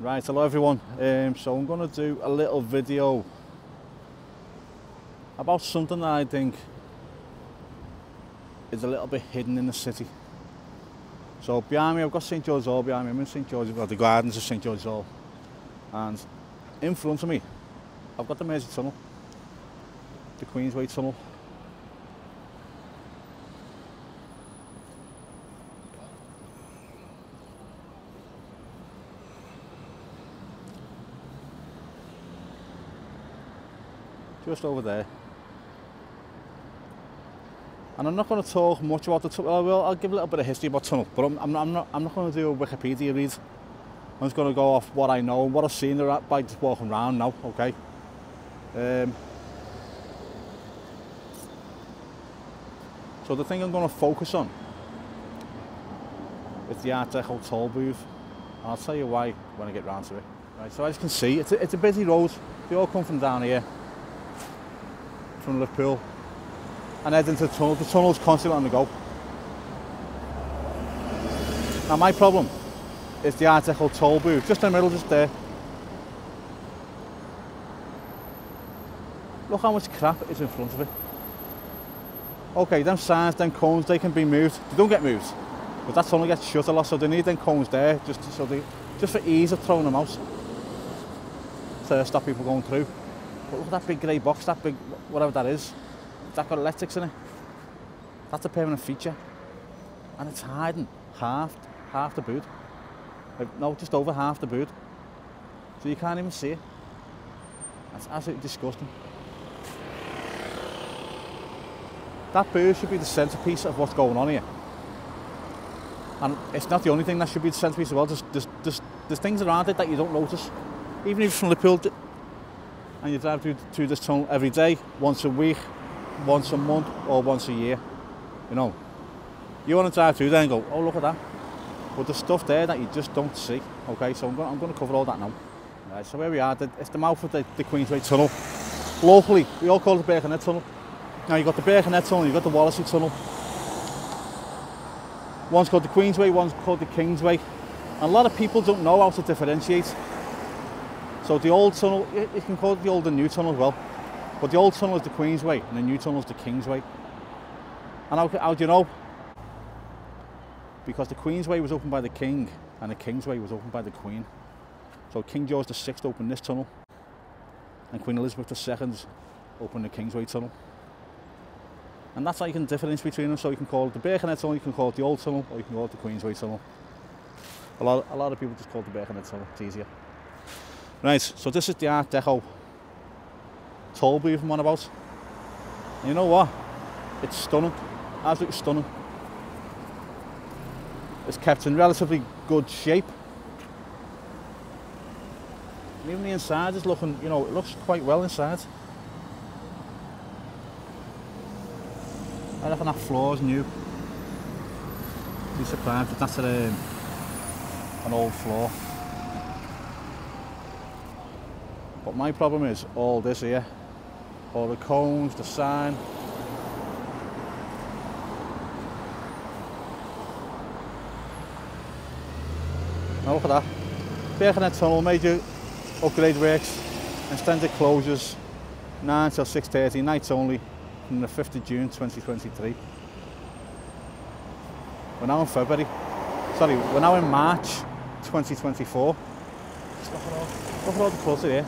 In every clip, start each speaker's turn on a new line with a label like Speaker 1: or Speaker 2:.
Speaker 1: Right, hello everyone. So I'm going to do a little video about something that I think is a little bit hidden in the city. So behind me I've got St George's Hall behind me. I'm in St George's, well, the gardens of St George's Hall. And in front of me I've got the Mersey tunnel, the Queensway tunnel. Just over there. And I'm not going to talk much about the tunnel. Well, I'll give a little bit of history about tunnel, but I'm not going to do a Wikipedia read. I'm just going to go off what I know and what I've seen there by just walking around now, okay? So the thing I'm going to focus on is the Art Deco toll booth. I'll tell you why when I get round to it. Right, so as you can see, it's a busy road. They all come from down here, from Liverpool, and head into the tunnel. The tunnel's constantly on the go. Now my problem is the Art Deco toll booth, just in the middle, just there. Look how much crap is in front of it. Okay, them signs, them cones, they can be moved. They don't get moved, but that tunnel gets shut a lot, so they need them cones there, just for ease of throwing them out, to stop people going through. But look at that big grey box, that big, whatever that is. That got electrics in it. That's a permanent feature. And it's hiding half the boot. No, just over half the boot. So you can't even see it. That's absolutely disgusting. That booth should be the centrepiece of what's going on here. And it's not the only thing that should be the centrepiece as well. There's things around it that you don't notice. Even if you're from Liverpool, and you drive through this tunnel every day, once a week, once a month, or once a year, you know, you want to drive through there and go, oh, look at that. But there's stuff there that you just don't see. Okay, so I'm going to cover all that now. Right, so where we are, it's the mouth of the Queensway tunnel. Locally, we all call it the Birkenhead tunnel. Now you've got the Birkenhead tunnel, you've got the Wallasey tunnel. One's called the Queensway, one's called the Kingsway. And a lot of people don't know how to differentiate. So the old tunnel, you can call it the old and new tunnel as well. But the old tunnel is the Queensway and the new tunnel is the Kingsway. And how do you know? Because the Queensway was opened by the King and the Kingsway was opened by the Queen. So King George VI opened this tunnel and Queen Elizabeth II opened the Kingsway tunnel. And that's how you can differentiate between them. So you can call it the Birkenhead tunnel, you can call it the old tunnel, or you can call it the Queensway tunnel. A lot of people just call it the Birkenhead tunnel, it's easier. Right, so this is the Art Deco toll booth I'm on about. And you know what? It's stunning, absolutely stunning. It's kept in relatively good shape. And even the inside is looking, you know, it looks quite well inside. I reckon that floor is new. Be surprised if that's an old floor. But my problem is all this here, all the cones, the sign. Now look at that. Birkenhead tunnel, major upgrade works, extended closures, 9 till 6:30, nights only, from the 5th of June 2023. We're now in February. Sorry, we're now in March 2024. Look at all the clutter here.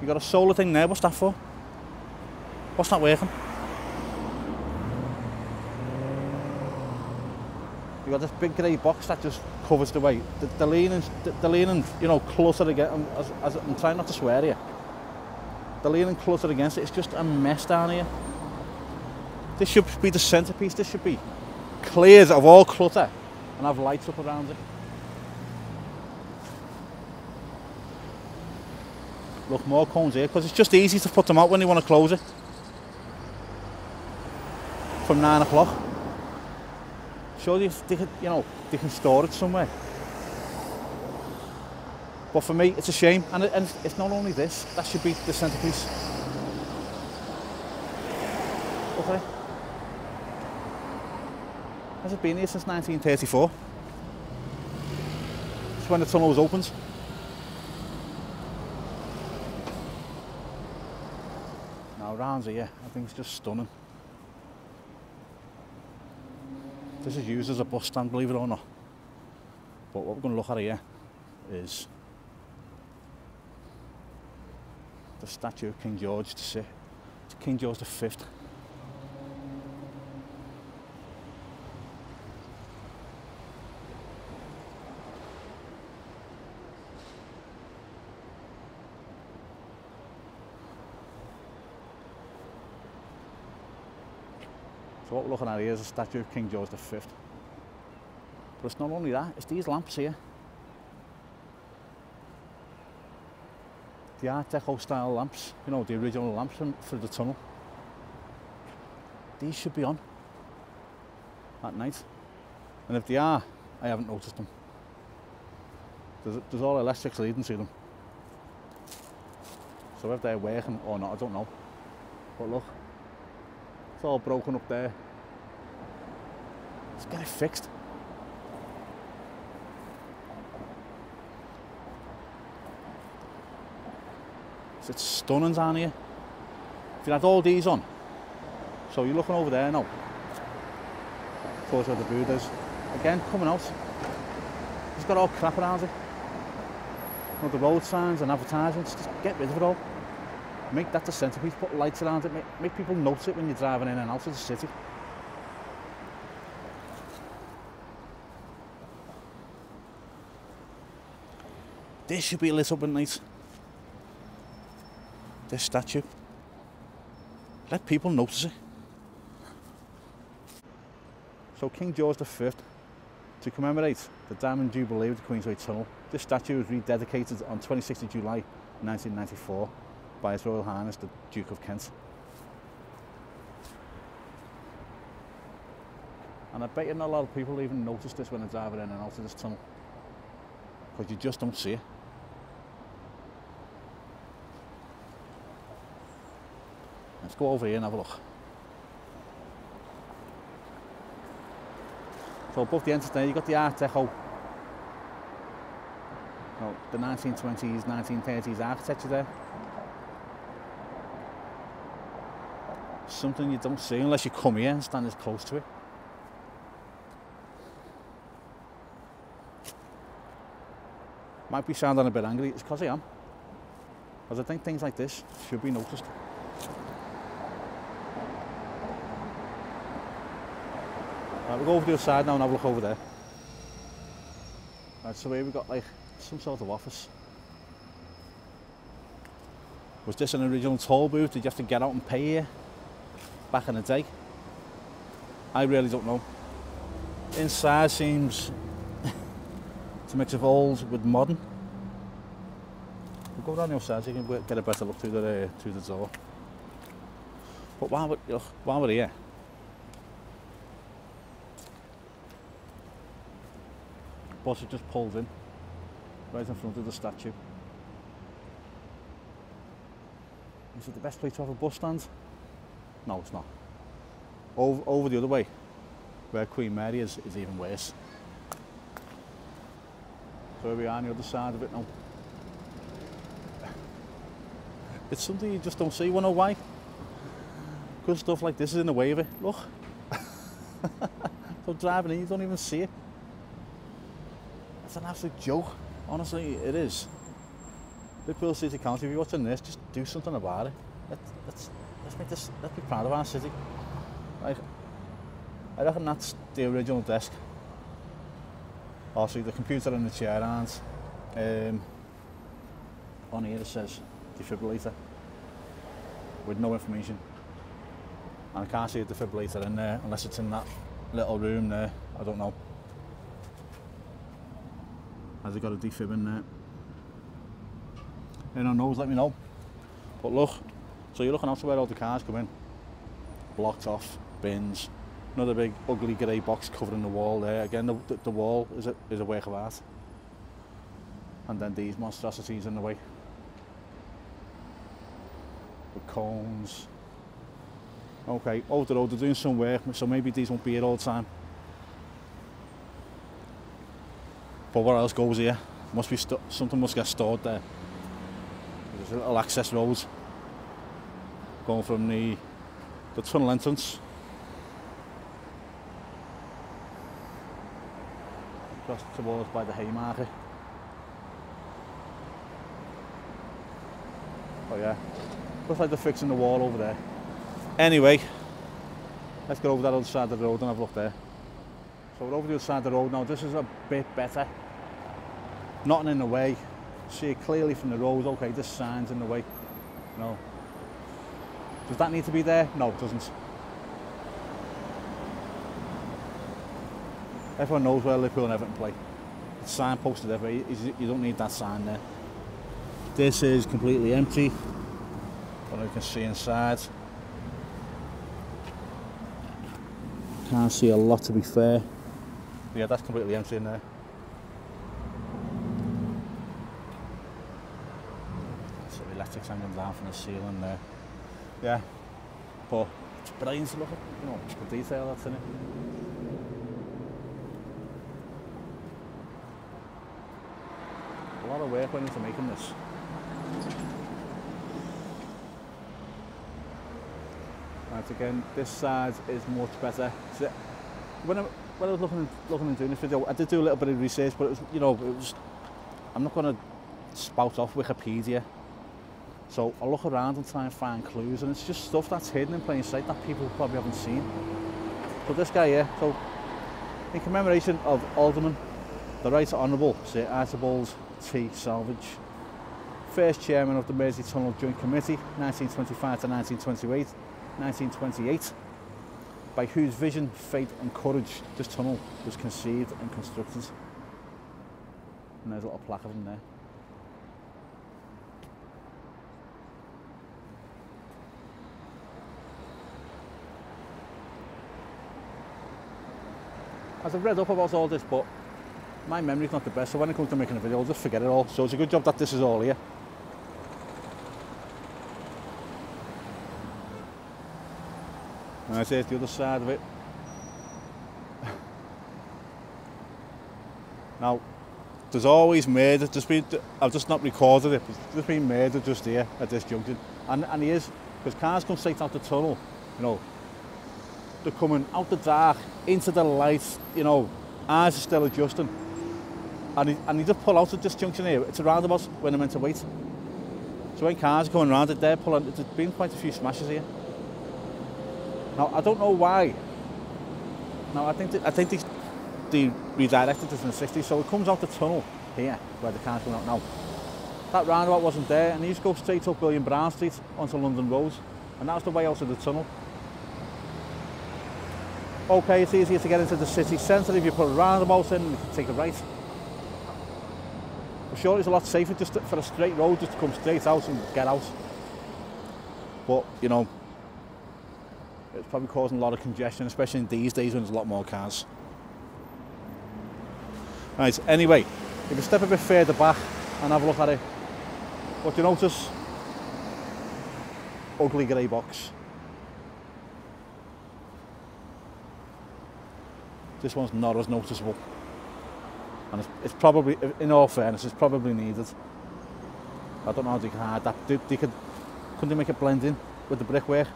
Speaker 1: You got a solar thing there, what's that for? What's not working? You got this big grey box that just covers the way. The leaning, you know, clutter again, as I'm trying not to swear here. The leaning clutter against it, it's just a mess down here. This should be the centrepiece, this should be cleared of all clutter and have lights up around it. Look, more cones here, because it's just easy to put them out when they want to close it. From 9 o'clock. Surely they can store it somewhere. But for me, it's a shame, and it's not only this, that should be the centrepiece. Look at it. Has it been here since 1934? when the tunnel opens. Now round here, I think it's just stunning. This is used as a bus stand, believe it or not. But what we're going to look at here is the statue of King George to sit. It's King George V. So what we're looking at here is a statue of King George V. But it's not only that, it's these lamps here. The Art Deco style lamps, you know, the original lamps for the tunnel. These should be on at night. And if they are, I haven't noticed them. There's all electrics leading to them. So if they're working or not, I don't know. But look, it's all broken up there. Let's get it fixed. It's stunning down here. If you had all these on, so you're looking over there now, towards where the Buddha is. Again, coming out, it's got all crap around it. You know, the road signs and advertisements, just get rid of it all. Make that the centrepiece, put lights around it, make people notice it when you're driving in and out of the city. This should be lit up at night. This statue. Let people notice it. So King George V, to commemorate the Diamond Jubilee of the Queensway Tunnel, this statue was rededicated on 26th of July 1994 by His Royal Highness the Duke of Kent. And I bet you not a lot of people even notice this when they're driving in and out of this tunnel, because you just don't see it. Let's go over here and have a look. So above the entrance there, you've got the Art Deco, the 1920s, 1930s architecture there. Something you don't see unless you come here and stand as close to it. Might be sounding a bit angry, it's because I am. Because I think things like this should be noticed. Right, we'll go over to the other side now and have a look over there. Right, so here we've got like some sort of office. Was this an original toll booth? Did you have to get out and pay here back in the day? I really don't know. Inside seems it's a mix of old with modern. We'll go down the other side so you can get a better look through the door. But while we're here, bus just pulls in right in front of the statue. Is it the best place to have a bus stand? No, it's not. Over the other way, where Queen Mary is even worse. So here we are on the other side of it now. It's something you just don't see. You know why? Because stuff like this is in the way of it. Look. So driving in, you don't even see it. It's an absolute joke. Honestly, it is. Liverpool City Council, if you're watching this, just do something about it. Let's be proud of our city. Like, I reckon that's the original desk. Also, the computer and the chair aren't. On here it says defibrillator with no information. And I can't see a defibrillator in there unless it's in that little room there. I don't know. Has it got a defib in there? Anyone knows, let me know. But look, so you're looking out to where all the cars come in. Blocked off, bins. Another big ugly grey box covering the wall there. Again, the wall is a work of art. And then these monstrosities in the way. With cones. Okay, over the road they're doing some work, so maybe these won't be here all the time. But what else goes here? Must be something must get stored there. There's a little access road going from the tunnel entrance across towards by the Haymarket. Oh yeah, looks like they're fixing the wall over there. Anyway, let's get over that other side of the road and have a look there. So we're over the other side of the road now. This is a bit better. Nothing in the way. See it clearly from the road. Okay, this sign's in the way. No. Does that need to be there? No, it doesn't. Everyone knows where Liverpool and Everton play. It's signposted everywhere. You don't need that sign there. This is completely empty. What you can see inside. Can't see a lot, to be fair. Yeah, that's completely empty in there. So the electric's hanging down from the ceiling there. Yeah, but it's brilliant to look at, you know, the detail that's in it. A lot of work went into making this. Right, again, this side is much better. So when I was looking and doing this video, I did do a little bit of research, but it was, you know, I'm not going to spout off Wikipedia. So I'll look around and try and find clues, and it's just stuff that's hidden in plain sight that people probably haven't seen. But this guy here, so in commemoration of Alderman, the Right Honourable Sir Archibald T. Salvage, first chairman of the Mersey Tunnel Joint Committee, 1925 to 1928, by whose vision, faith and courage this tunnel was conceived and constructed. And there's a little plaque of him there. As I've read up about all this, but my memory's not the best, so when it comes to making a video, I'll just forget it all. So it's a good job that this is all here. And here's the other side of it. Now, there's always murder. I've just not recorded it, but there's been murder just here at this junction. And he is, because cars come straight out the tunnel, you know. They're coming out the dark, into the light, you know, eyes are still adjusting. And he just pull out at this junction here. It's a roundabout when they're meant to wait. So when cars are coming around it, they're pulling, there's been quite a few smashes here. Now, I don't know why. Now, I think they redirected this in the 60s, so it comes out the tunnel here, where the car's coming out now. That roundabout wasn't there, and he used to go straight up William Brown Street onto London Road, and that was the way out of the tunnel. Okay, it's easier to get into the city centre if you put a roundabout in and you can take a right. I'm sure it's a lot safer just for a straight road, just to come straight out and get out. But, you know, it's probably causing a lot of congestion, especially in these days when there's a lot more cars. Right, anyway, if you step a bit further back and have a look at it, what do you notice? Ugly grey box. This one's not as noticeable. And it's probably, in all fairness, it's probably needed. I don't know how they can hide that. Couldn't they make it blend in with the brickwork?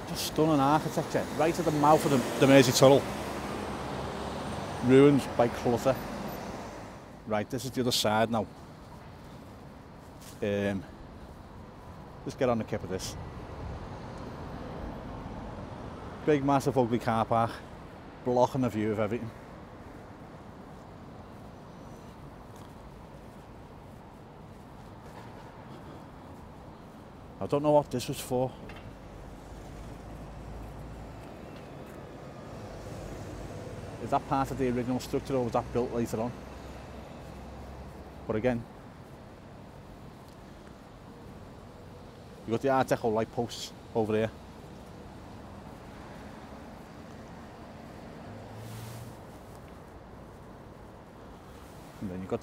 Speaker 1: Just stunning architecture, right at the mouth of the Mersey Tunnel. Ruined by clutter. Right, this is the other side now. Let's get on the kip of this. Big, massive, ugly car park, blocking the view of everything. I don't know what this was for. Is that part of the original structure, or was that built later on? But again, you've got the Art Deco light posts over there. And then you've got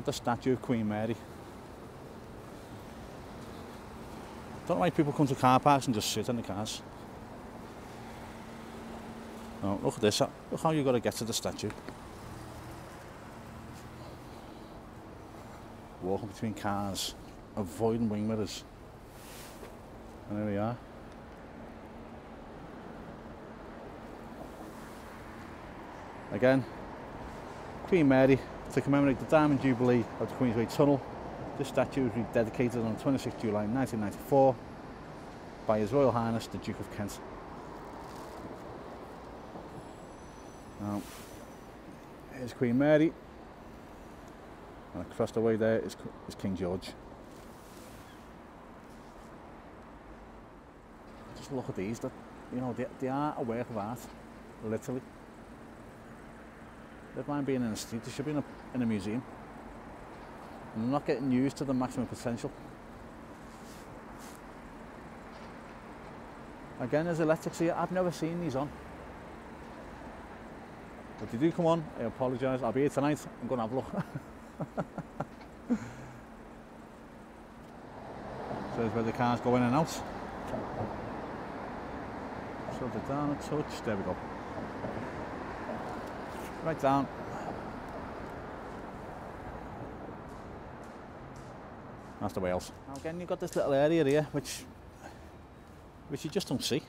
Speaker 1: the statue of Queen Mary. Don't know why people come to car parks and just sit in the cars. No, look at this. Look how you've got to get to the statue. Walking between cars, avoiding wing mirrors. And there we are. Again, Queen Mary, to commemorate the Diamond Jubilee of the Queensway Tunnel. This statue was rededicated on 26 July 1994 by His Royal Highness the Duke of Kent. Now, here's Queen Mary, and across the way there is King George. Just look at these, that, you know, they are a work of art, literally. Never mind being in a street, they should be in a museum. And they're not getting used to the maximum potential. Again, there's electrics here. I've never seen these on. If they do come on, I apologise. I'll be here tonight. I'm going to have a look. So there's where the cars go in and out. Shove it down a touch. There we go. Right down. That's the Wales. Now again, you've got this little area here which you just don't see.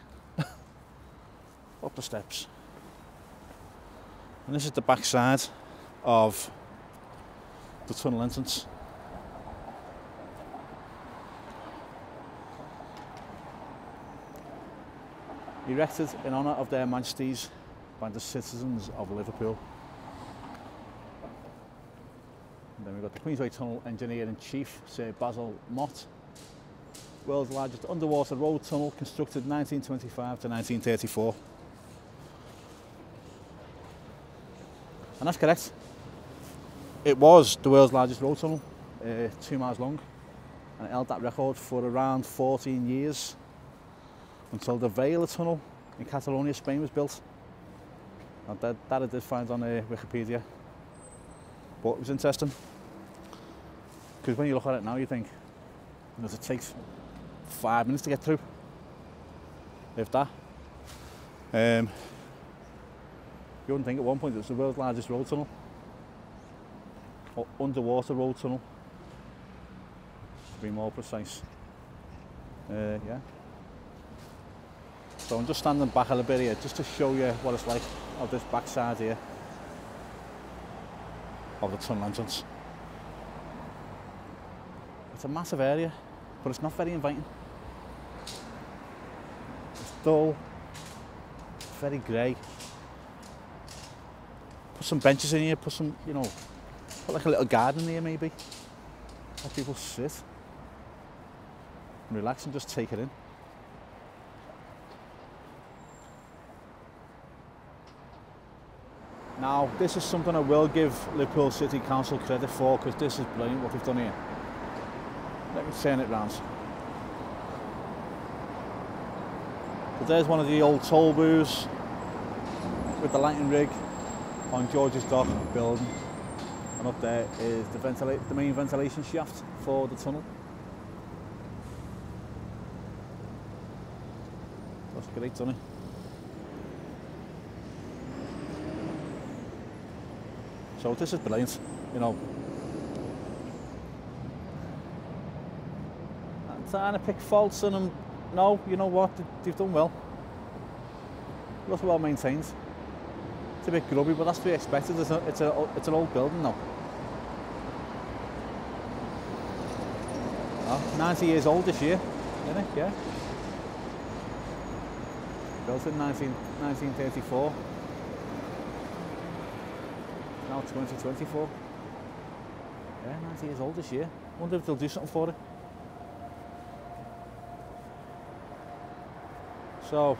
Speaker 1: Up the steps. And this is the back side of the tunnel entrance. Erected in honour of their Majesties by the citizens of Liverpool. And then we've got the Queensway Tunnel Engineer-in-Chief, Sir Basil Mott. World's largest underwater road tunnel, constructed 1925 to 1934. And that's correct. It was the world's largest road tunnel, 2 miles long, and it held that record for around 14 years until the Vela Tunnel in Catalonia, Spain was built. And that I did find on Wikipedia. But it was interesting, because when you look at it now you think, does it take 5 minutes to get through? If that. You wouldn't think at one point it was the world's largest road tunnel. Or underwater road tunnel, to be more precise. Yeah. So I'm just standing back a little bit here, just to show you what it's like of this backside here of the tunnel entrance. It's a massive area, but it's not very inviting. It's dull, very grey. Put some benches in here, put some, you know, put like a little garden here maybe. Let people sit and relax and just take it in. Now, this is something I will give Liverpool City Council credit for, because this is brilliant what they've done here. Let me turn it round. So there's one of the old toll booths with the lighting rig on George's Dock building. And up there is the main ventilation shaft for the tunnel. That's great, doesn't it? So this is brilliant, you know. I'm trying to pick faults in them. No, you know what? They've done well. Looks well maintained. It's a bit grubby, but that's to be expected. It's an old building now. Oh, 90 years old this year, isn't it? Yeah. Built in 1934. Now 2024. Yeah, 90 years old this year. Wonder if they'll do something for it. So,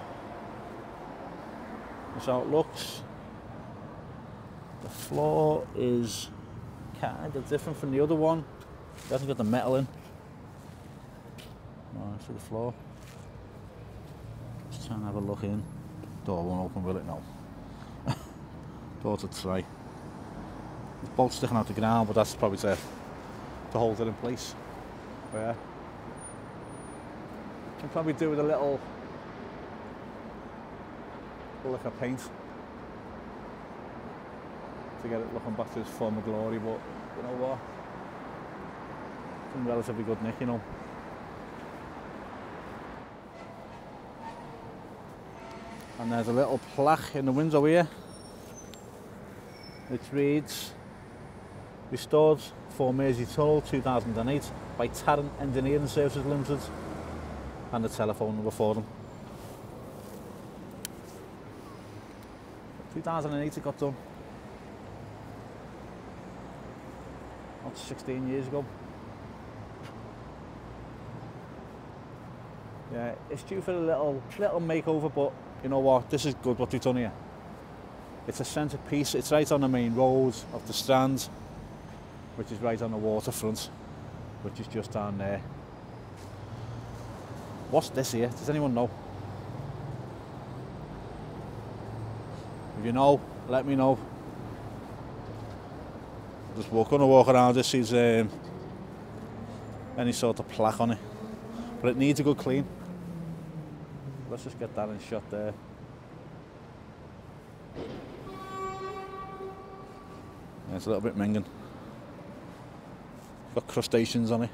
Speaker 1: that's how it looks. The floor is kind of different from the other one. It hasn't got the metal in. Oh, see the floor. Just try and have a look in. Door won't open, will it? No. Door to try. There's bolts sticking out the ground, but that's probably to hold it in place. But yeah. Can probably do with a little lick of paint to get it looking back to its former glory, but you know what? It's in relatively good nick, you know. And there's a little plaque in the window here which reads, restored for Mersey Tunnel 2008 by Tarrant Engineering Services Limited, and the telephone number for them. 2008 it got done. That's 16 years ago. Yeah, it's due for a little makeover, but you know what, this is good what they've done here. It's a centrepiece, it's right on the main road of the Strand, which is right on the waterfront, which is just down there. What's this here? Does anyone know? If you know, let me know. We're going to walk around this, see any sort of plaque on it. But it needs a good clean. Let's just get that in shot there. Yeah, it's a little bit minging. Got crustaceans on it.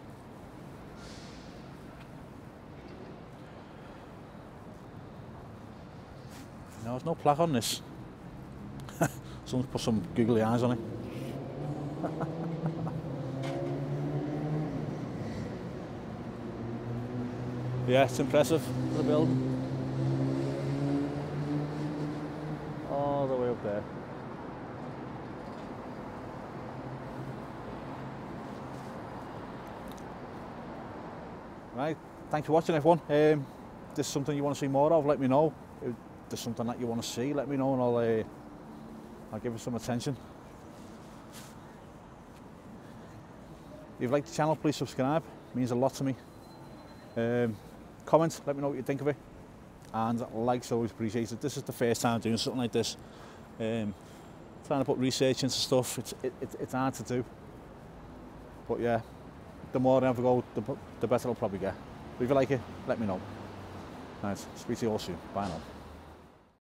Speaker 1: No, there's no plaque on this. Someone's put some googly eyes on it. Yeah, it's impressive, the building. All the way up there. Right, thanks for watching everyone. If there's something you want to see more of, let me know. If there's something that you want to see, let me know, and I'll give it some attention. If you've liked the channel, please subscribe. It means a lot to me. Comment, let me know what you think of it. And likes always appreciated. This is the first time doing something like this. Trying to put research into stuff, it's hard to do. But yeah, the more I ever go, the better I'll probably get. But if you like it, let me know. Right, speak to you all soon. Bye now.